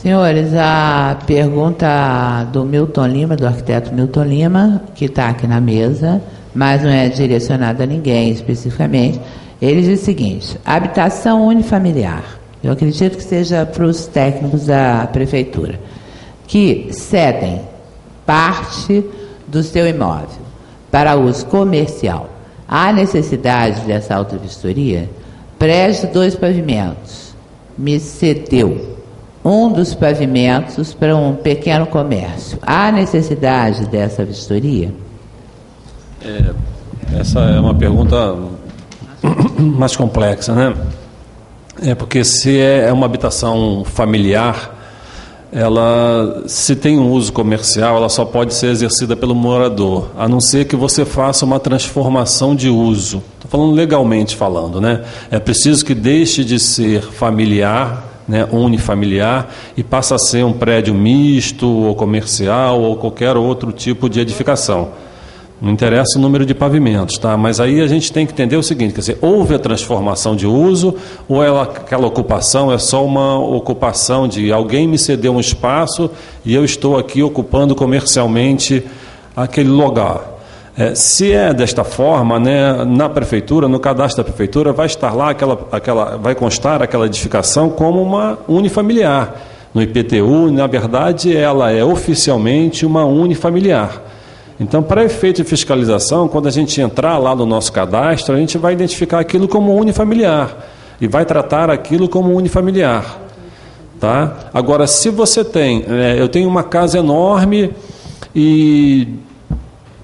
Senhores, a pergunta do Milton Lima, do arquiteto Milton Lima, que está aqui na mesa, mas não é direcionada a ninguém especificamente. Ele diz o seguinte: habitação unifamiliar. Eu acredito que seja para os técnicos da prefeitura, que cedem parte do seu imóvel para uso comercial. Há necessidade dessa autovistoria? Prédio 2 pavimentos. Me cedeu um dos pavimentos para um pequeno comércio. Há necessidade dessa vistoria? Essa é uma pergunta mais complexa, né? Porque se é uma habitação familiar, ela, se tem um uso comercial, ela só pode ser exercida pelo morador, a não ser que você faça uma transformação de uso. Estou falando legalmente falando, né? É preciso que deixe de ser familiar, né, unifamiliar, e passa a ser um prédio misto, ou comercial, ou qualquer outro tipo de edificação. Não interessa o número de pavimentos, tá? Mas aí a gente tem que entender o seguinte, quer dizer, houve a transformação de uso, ou aquela ocupação é só uma ocupação de alguém me cedeu um espaço e eu estou aqui ocupando comercialmente aquele lugar. Se é desta forma, né, na prefeitura, no cadastro da prefeitura, vai estar lá vai constar aquela edificação como uma unifamiliar. No IPTU, na verdade, ela é oficialmente uma unifamiliar. Então, para efeito de fiscalização, quando a gente entrar lá no nosso cadastro, a gente vai identificar aquilo como unifamiliar e vai tratar aquilo como unifamiliar. Tá? Agora, se você eu tenho uma casa enorme e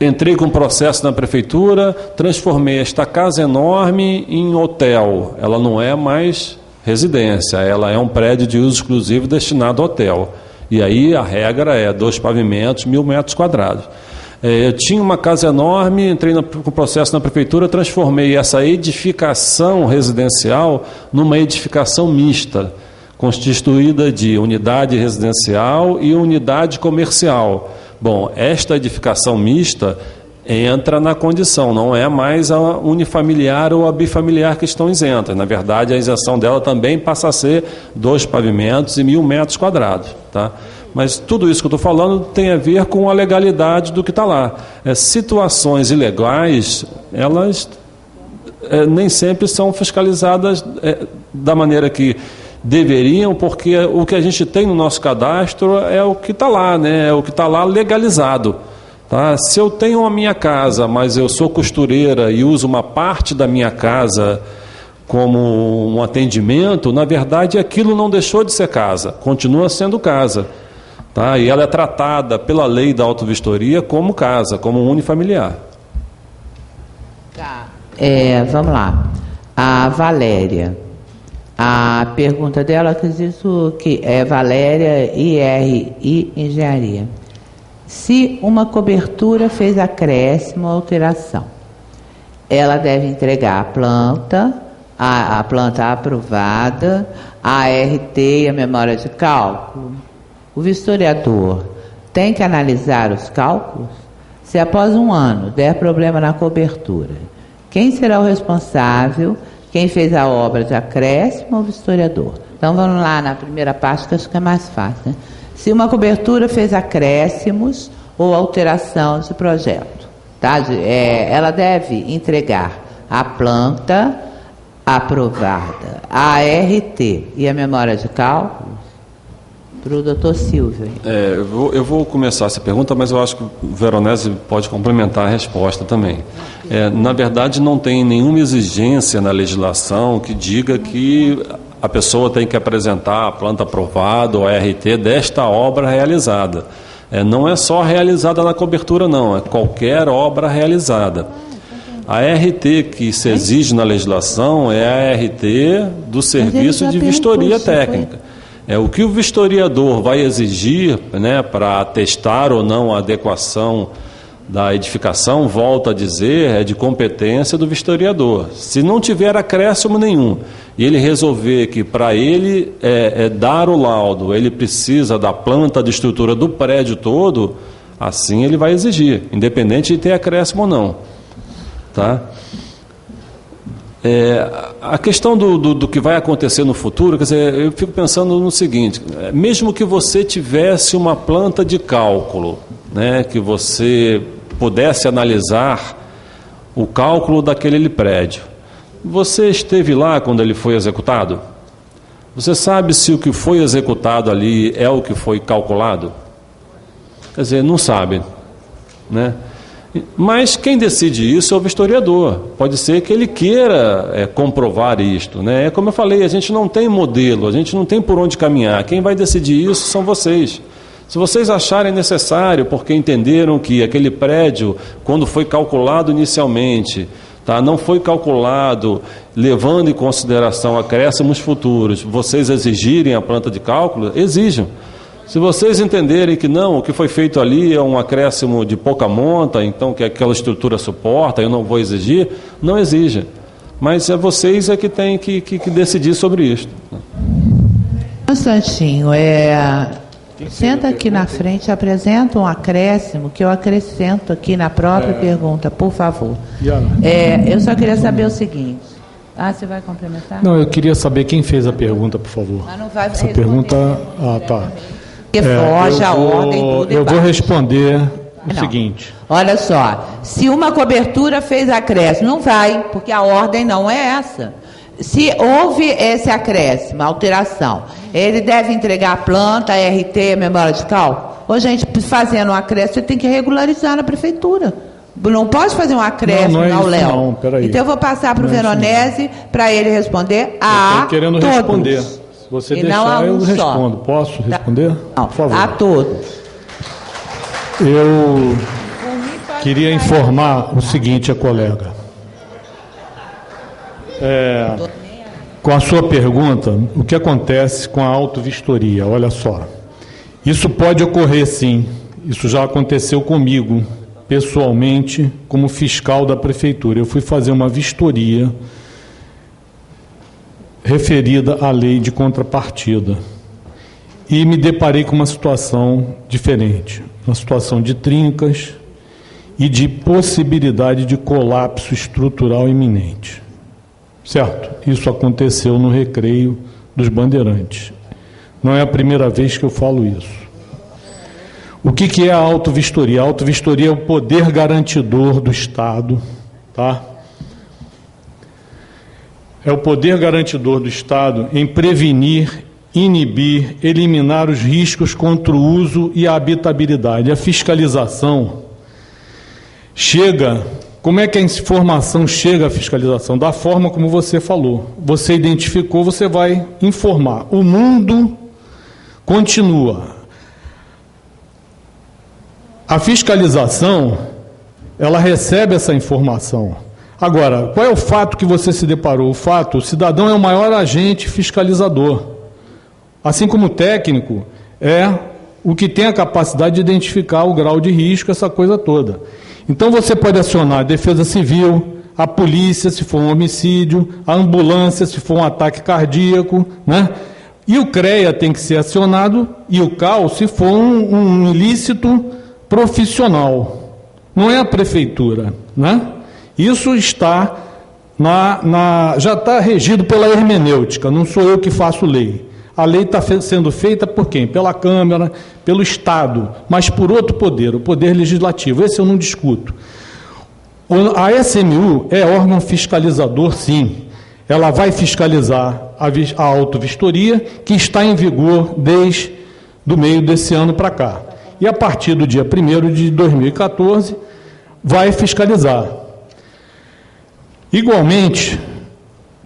entrei com um processo na prefeitura, transformei esta casa enorme em hotel. Ela não é mais residência, ela é um prédio de uso exclusivo destinado a hotel. E aí a regra é 2 pavimentos, 1.000 metros quadrados. Eu tinha uma casa enorme, entrei com processo na prefeitura, transformei essa edificação residencial numa edificação mista, constituída de unidade residencial e unidade comercial. Bom, esta edificação mista entra na condição, não é mais a unifamiliar ou a bifamiliar que estão isentas. Na verdade, a isenção dela também passa a ser 2 pavimentos e 1.000 metros quadrados. Tá? Mas tudo isso que eu estou falando tem a ver com a legalidade do que está lá. Situações ilegais, elas nem sempre são fiscalizadas da maneira que deveriam, porque o que a gente tem no nosso cadastro é o que está lá, né? É o que está lá legalizado. Tá? Se eu tenho a minha casa, mas eu sou costureira e uso uma parte da minha casa como um atendimento, na verdade aquilo não deixou de ser casa, continua sendo casa. Tá? E ela é tratada pela lei da autovistoria como casa, como unifamiliar. Tá. Vamos lá. A Valéria. A pergunta dela, acredito que é Valéria IRI Engenharia. Se uma cobertura fez acréscimo ou alteração, ela deve entregar a planta aprovada, a ART e a memória de cálculo? O vistoriador tem que analisar os cálculos? Se após um ano der problema na cobertura, quem será o responsável? Quem fez a obra de acréscimo ou o vistoriador? Então vamos lá na primeira parte, que acho que é mais fácil, né? Se uma cobertura fez acréscimos ou alteração de projeto, tá? Ela deve entregar a planta aprovada, a ART e a memória de cálculo para o doutor Silvio. Eu vou começar essa pergunta, mas eu acho que o Veronese pode complementar a resposta também. Na verdade, não tem nenhuma exigência na legislação que diga que a pessoa tem que apresentar a planta aprovada ou a ART desta obra realizada. Não é só realizada na cobertura, não, é qualquer obra realizada. A ART que se exige na legislação é a ART do serviço de vistoria técnica. O que o vistoriador vai exigir, né, para atestar ou não a adequação da edificação, volta a dizer, é de competência do vistoriador. Se não tiver acréscimo nenhum e ele resolver que para ele dar o laudo, ele precisa da planta de estrutura do prédio todo, assim ele vai exigir, independente de ter acréscimo ou não. Tá? A questão do que vai acontecer no futuro, quer dizer, eu fico pensando no seguinte: mesmo que você tivesse uma planta de cálculo, né, que você pudesse analisar o cálculo daquele prédio, você esteve lá quando ele foi executado? Você sabe se o que foi executado ali é o que foi calculado? Quer dizer, não sabe, né? Mas quem decide isso é o vistoriador. Pode ser que ele queira comprovar isto, né? Como eu falei, a gente não tem modelo, a gente não tem por onde caminhar. Quem vai decidir isso são vocês. Se vocês acharem necessário, porque entenderam que aquele prédio, quando foi calculado inicialmente, não foi calculado levando em consideração acréscimos futuros, vocês exigirem a planta de cálculo, exijam. Se vocês entenderem que não, o que foi feito ali é um acréscimo de pouca monta, então que aquela estrutura suporta, eu não vou exigir, não exija. Mas é vocês que têm que decidir sobre isso. Um instantinho, senta aqui na frente, apresenta um acréscimo que eu acrescento aqui na própria pergunta, por favor. Eu só queria saber o seguinte. Você vai complementar? Não, eu queria saber quem fez a pergunta, por favor. Mas não vai essa pergunta. Tá. Porque foge a ordem do debate. Eu vou responder o seguinte. Olha só, se uma cobertura fez acréscimo, não vai, porque a ordem não é essa. Se houve esse acréscimo, alteração, ele deve entregar a planta, a RT, a memória de cálculo? Ô, gente, fazendo um acréscimo, você tem que regularizar na prefeitura. Não pode fazer um acréscimo ao Léo. Não, peraí. Então eu vou passar para o Veronese para ele responder a querendo todos. Responder. Se você e deixar, eu respondo. Só. Posso responder? Não, por favor. a todos. Eu queria informar o seguinte, colega. Com a sua pergunta, o que acontece com a autovistoria? Olha só. Isso pode ocorrer, sim. Isso já aconteceu comigo, pessoalmente, como fiscal da prefeitura. Eu fui fazer uma vistoria referida à lei de contrapartida e me deparei com uma situação diferente, uma situação de trincas e de possibilidade de colapso estrutural iminente. Certo? Isso aconteceu no Recreio dos Bandeirantes. Não é a primeira vez que eu falo isso. O que é a autovistoria? A autovistoria é o poder garantidor do Estado, tá? É o poder garantidor do Estado em prevenir, inibir, eliminar os riscos contra o uso e a habitabilidade. A fiscalização chega... Como é que a informação chega à fiscalização? Da forma como você falou. Você identificou, você vai informar. O mundo continua. A fiscalização, ela recebe essa informação. Agora, qual é o fato que você se deparou? O fato, o cidadão é o maior agente fiscalizador. Assim como o técnico é o que tem a capacidade de identificar o grau de risco, essa coisa toda. Então você pode acionar a Defesa Civil, a polícia, se for um homicídio, a ambulância, se for um ataque cardíaco, né? E o CREA tem que ser acionado, e o CAL, se for um ilícito profissional. Não é a prefeitura, né? Isso está já está regido pela hermenêutica, não sou eu que faço lei. A lei está sendo feita por quem? Pela Câmara, pelo Estado, mas por outro poder, o Poder Legislativo. Esse eu não discuto. A SMU é órgão fiscalizador, sim. Ela vai fiscalizar a autovistoria, que está em vigor desde o meio desse ano para cá. E a partir do dia 1º de 2014, vai fiscalizar. Igualmente,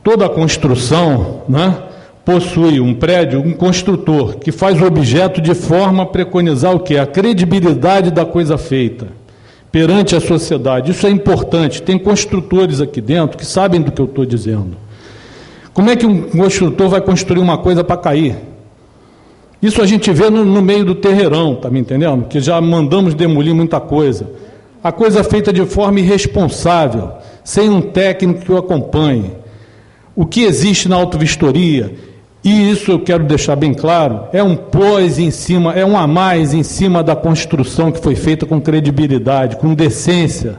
toda a construção, né, possui um prédio, um construtor, que faz o objeto de forma a preconizar o quê? A credibilidade da coisa feita perante a sociedade. Isso é importante. Tem construtores aqui dentro que sabem do que eu estou dizendo. Como é que um construtor vai construir uma coisa para cair? Isso a gente vê no meio do terreirão, tá me entendendo? Que já mandamos demolir muita coisa. A coisa feita de forma irresponsável, sem um técnico que o acompanhe. O que existe na autovistoria, e isso eu quero deixar bem claro, é um pós em cima, é um a mais em cima da construção que foi feita com credibilidade, com decência,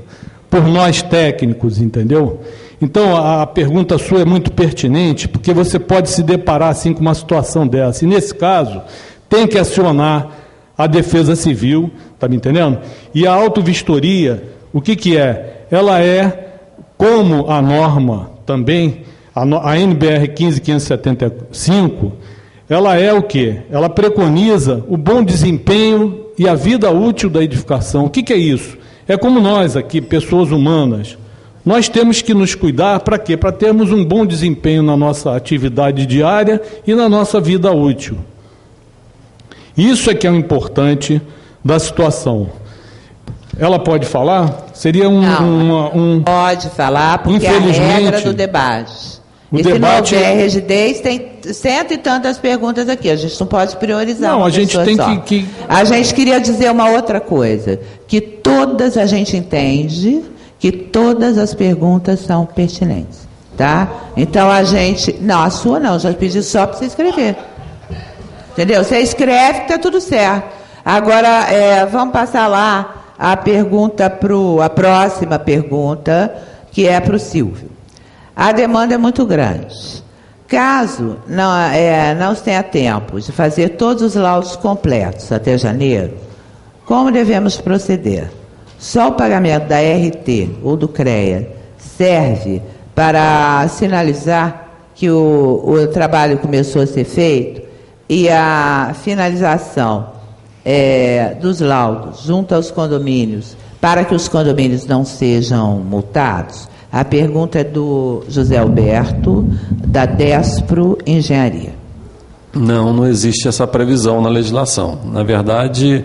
por nós técnicos, entendeu? Então, a pergunta sua é muito pertinente, porque você pode se deparar assim com uma situação dessa. E, nesse caso, tem que acionar a Defesa Civil, está me entendendo? E a autovistoria, o que é? Ela é, como a norma também, a NBR 15575, ela é o quê? Ela preconiza o bom desempenho e a vida útil da edificação. O que é isso? É como nós aqui, pessoas humanas, nós temos que nos cuidar para quê? Para termos um bom desempenho na nossa atividade diária e na nossa vida útil. Isso é que é o importante da situação. Ela pode falar? Seria Não, pode falar, porque é a regra do debate. E se não houver rigidez, tem cento e tantas perguntas aqui. A gente não pode priorizar. Não, a gente tem que... A gente queria dizer uma outra coisa, que todas a gente entende que todas as perguntas são pertinentes, tá? Então a gente... Não, a sua não, já pedi só para você escrever. Entendeu? Você escreve, está tudo certo. Agora, vamos passar lá a próxima pergunta, que é para o Silvio. A demanda é muito grande. Caso não se tenha tempo de fazer todos os laudos completos até janeiro, como devemos proceder? Só o pagamento da RT ou do CREA serve para sinalizar que o trabalho começou a ser feito e a finalização dos laudos junto aos condomínios, para que os condomínios não sejam multados? A pergunta é do José Alberto, da Despro Engenharia. Não existe essa previsão na legislação. Na verdade,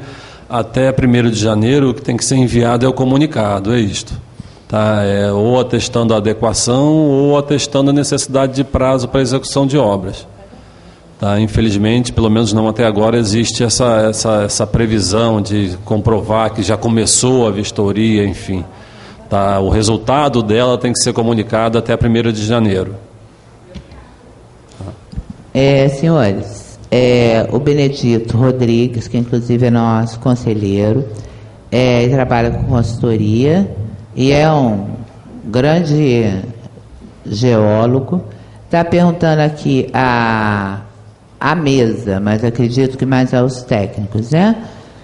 até 1º de janeiro, o que tem que ser enviado é o comunicado, é isto. Tá? Ou atestando a adequação ou atestando a necessidade de prazo para execução de obras. Tá? Infelizmente, pelo menos não até agora, existe essa previsão de comprovar que já começou a vistoria, enfim. Tá, o resultado dela tem que ser comunicado até 1º de janeiro. Senhores, o Benedito Rodrigues, que inclusive é nosso conselheiro, trabalha com consultoria e é um grande geólogo, está perguntando aqui à mesa, mas acredito que mais aos técnicos, né?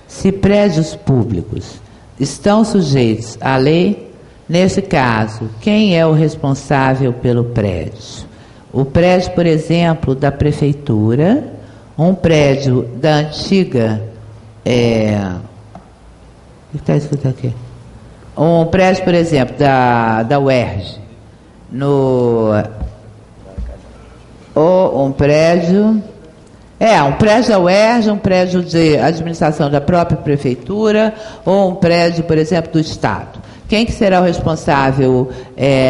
Se prédios públicos estão sujeitos à lei. Nesse caso, quem é o responsável pelo prédio? O prédio, por exemplo, da prefeitura, um prédio da antiga... O que está escrito aqui? Um prédio, por exemplo, da UERJ, ou um prédio... um prédio da UERJ, um prédio de administração da própria prefeitura, ou um prédio, por exemplo, do Estado. Quem que será o responsável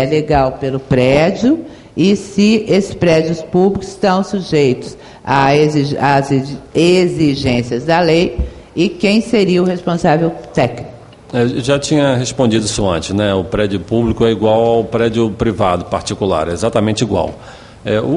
legal pelo prédio e se esses prédios públicos estão sujeitos às exigências da lei e quem seria o responsável técnico? Eu já tinha respondido isso antes, né? O prédio público é igual ao prédio privado, particular, é exatamente igual.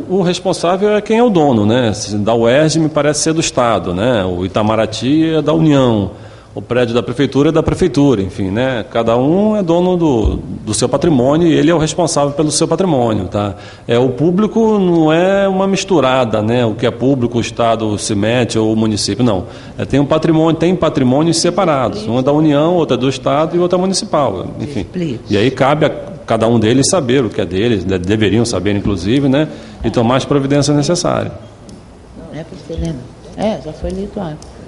O responsável é quem é o dono, né? Da UERJ me parece ser do Estado, né? O Itamaraty é da União. O prédio da prefeitura é da prefeitura, enfim, né? Cada um é dono do seu patrimônio e ele é o responsável pelo seu patrimônio, tá? O público não é uma misturada, né? O que é público, o Estado se mete ou o município, não. Tem patrimônios separados. Um é da União, outro é do Estado e outro é municipal, enfim. E aí cabe a cada um deles saber o que é deles, deveriam saber, inclusive, né? E tomar as providências necessárias. Não é para você ler, não. Já foi lido antes.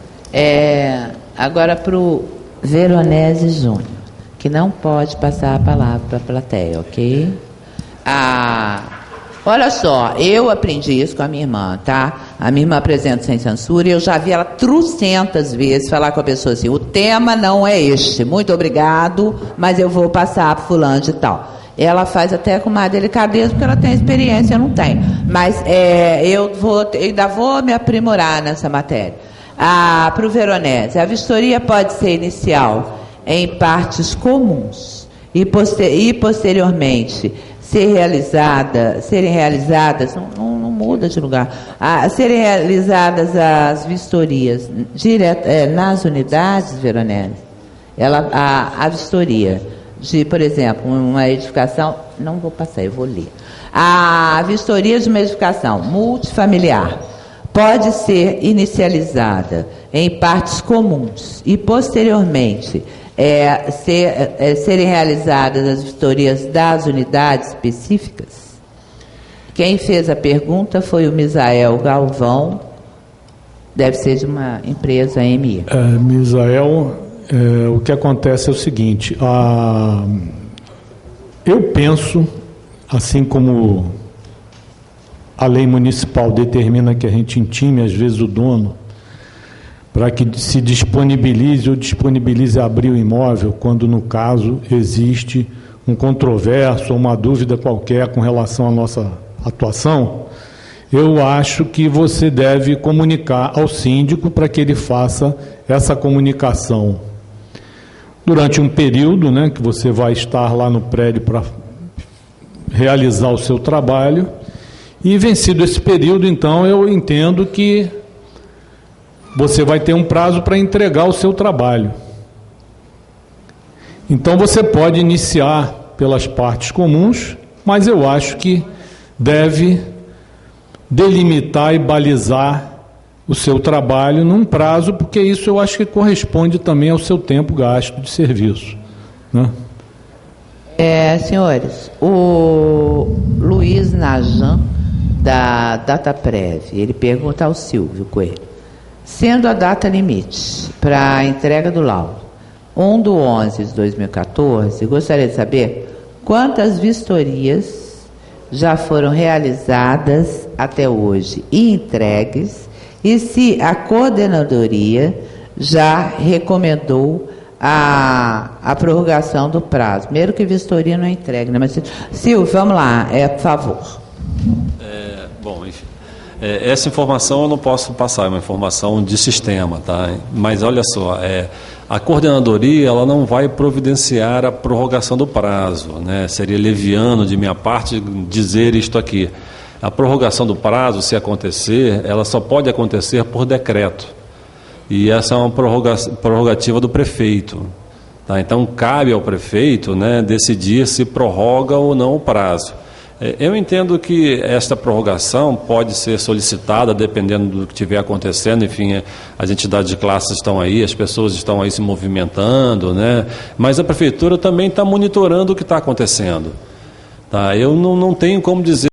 Agora para o Veronese Júnior, que não pode passar a palavra para a plateia, ok? Olha só, eu aprendi isso com a minha irmã, tá? A minha irmã apresenta sem censura e eu já vi ela trocentas vezes falar com a pessoa assim: o tema não é este, muito obrigado, mas eu vou passar para fulano de tal. Ela faz até com mais delicadeza, porque ela tem experiência, eu não tenho. Mas eu ainda vou me aprimorar nessa matéria. Para o Veronese, a vistoria pode ser inicial em partes comuns e posteriormente serem realizadas, não muda de lugar, serem realizadas as vistorias nas unidades, Veronese. A vistoria de, por exemplo, uma edificação, não vou passar, eu vou ler. A vistoria de uma edificação multifamiliar pode ser inicializada em partes comuns e, posteriormente, serem realizadas as vistorias das unidades específicas? Quem fez a pergunta foi o Misael Galvão, deve ser de uma empresa MI. Misael, o que acontece é o seguinte, eu penso, assim como a lei municipal determina que a gente intime, às vezes, o dono, para que se disponibilize abrir o imóvel, quando, no caso, existe um controverso ou uma dúvida qualquer com relação à nossa atuação, eu acho que você deve comunicar ao síndico para que ele faça essa comunicação durante um período, né, que você vai estar lá no prédio para realizar o seu trabalho, e vencido esse período, então, eu entendo que você vai ter um prazo para entregar o seu trabalho. Então, você pode iniciar pelas partes comuns, mas eu acho que deve delimitar e balizar o seu trabalho num prazo, porque isso eu acho que corresponde também ao seu tempo gasto de serviço, né? Senhores, o Luiz Najan, da Dataprev, ele pergunta ao Silvio Coelho: sendo a data limite para a entrega do laudo 1/11/2014, gostaria de saber quantas vistorias já foram realizadas até hoje e entregues, e se a coordenadoria já recomendou a prorrogação do prazo, mesmo que vistoria não entregue, né? Mas, Silvio, vamos lá, por favor. Bom, enfim, essa informação eu não posso passar, é uma informação de sistema, tá? Mas olha só, a coordenadoria ela não vai providenciar a prorrogação do prazo, né? Seria leviano de minha parte dizer isto aqui. A prorrogação do prazo, se acontecer, ela só pode acontecer por decreto. E essa é uma prorrogativa do prefeito. Tá? Então, cabe ao prefeito, né, decidir se prorroga ou não o prazo. Eu entendo que esta prorrogação pode ser solicitada dependendo do que estiver acontecendo. Enfim, as entidades de classe estão aí, as pessoas estão aí se movimentando, né? Mas a prefeitura também está monitorando o que está acontecendo. Tá? Eu não tenho como dizer